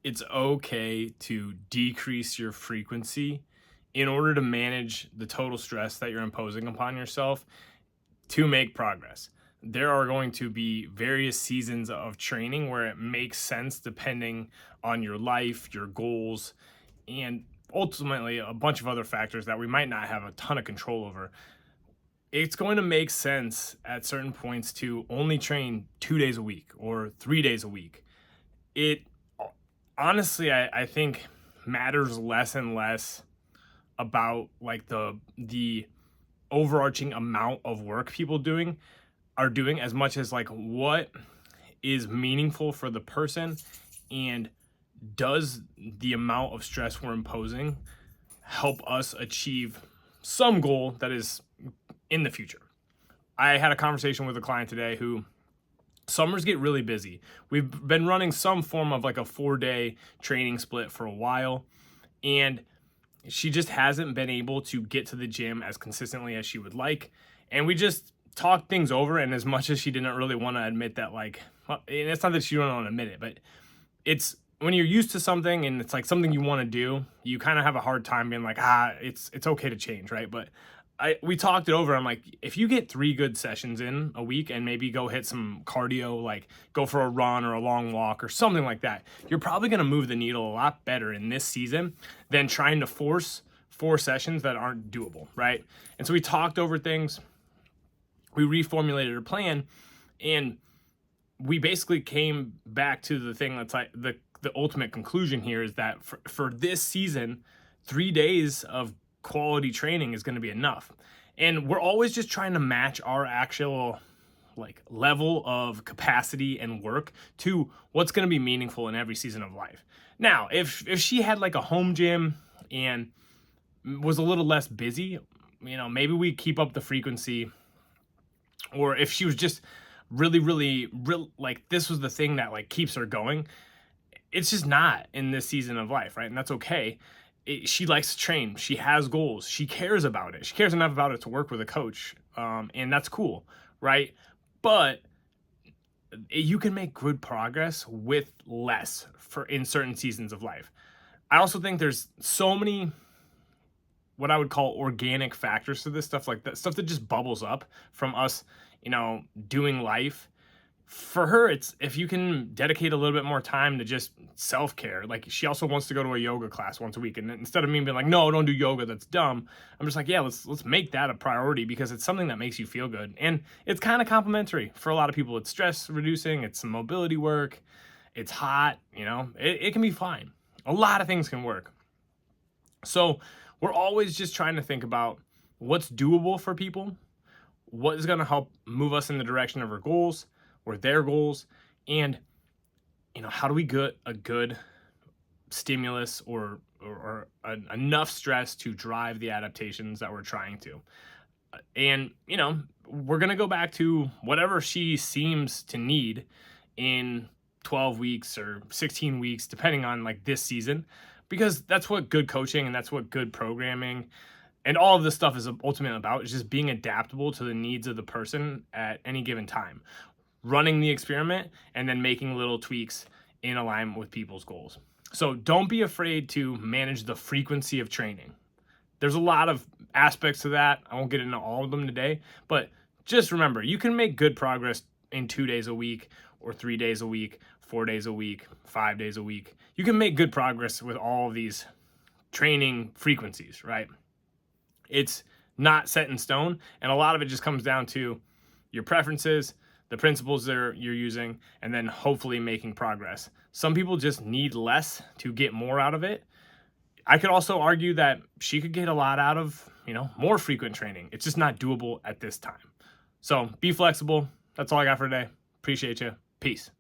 It's okay to decrease your frequency in order to manage the total stress that you're imposing upon yourself to make progress. There are going to be various seasons of training where it makes sense depending on your life, your goals, and ultimately a bunch of other factors that we might not have a ton of control over. It's going to make sense at certain points to only train 2 days a week or 3 days a week. It honestly, I think matters less and less about like the overarching amount of work people are doing as much as like what is meaningful for the person, and does the amount of stress we're imposing help us achieve some goal that is in the future. I had a conversation with a client today who summers get really busy. We've been running some form of like a 4-day training split for a while, and she just hasn't been able to get to the gym as consistently as she would like. And we just talked things over. And as much as she didn't really want to admit that, like, well, and it's not that she don't want to admit it, but it's when you're used to something and it's like something you want to do, you kind of have a hard time being like, it's okay to change, right? But we talked it over. I'm like, if you get 3 good sessions in a week and maybe go hit some cardio, like go for a run or a long walk or something like that, you're probably going to move the needle a lot better in this season than trying to force 4 sessions that aren't doable, right? And so we talked over things, we reformulated a plan, and we basically came back to the thing that's like the ultimate conclusion here is that for this season, 3 days of quality training is going to be enough. And we're always just trying to match our actual like level of capacity and work to what's going to be meaningful in every season of life. Now, if she had like a home gym and was a little less busy, maybe we keep up the frequency. Or if she was just really real, like this was the thing that like keeps her going, it's just not in this season of life, right? And that's okay. She likes to train. She has goals. She cares about it. She cares enough about it to work with a coach, and that's cool, right? But you can make good progress with less for in certain seasons of life. I also think there's so many what I would call organic factors to this stuff, like that stuff that just bubbles up from us, doing life. For her, it's if you can dedicate a little bit more time to just self-care. Like she also wants to go to a yoga class once a week. And instead of me being like, no, don't do yoga, that's dumb, I'm just like, yeah, let's make that a priority because it's something that makes you feel good. And it's kind of complimentary for a lot of people. It's stress reducing, it's some mobility work, it's hot, it can be fine. A lot of things can work. So we're always just trying to think about what's doable for people, what is going to help move us in the direction of our goals or their goals, and how do we get a good stimulus or enough stress to drive the adaptations that we're trying to. And we're going to go back to whatever she seems to need in 12 weeks or 16 weeks depending on like this season, because that's what good coaching and that's what good programming and all of this stuff is ultimately about, is just being adaptable to the needs of the person at any given time, running the experiment and then making little tweaks in alignment with people's goals. So don't be afraid to manage the frequency of training. There's a lot of aspects to that. I won't get into all of them today, but just remember, you can make good progress in 2 days a week or 3 days a week, 4 days a week, 5 days a week. You can make good progress with all of these training frequencies, right? It's not set in stone, and a lot of it just comes down to your preferences, the principles that you're using, and then hopefully making progress. Some people just need less to get more out of it. I could also argue that she could get a lot out of, more frequent training. It's just not doable at this time. So be flexible. That's all I got for today. Appreciate you. Peace.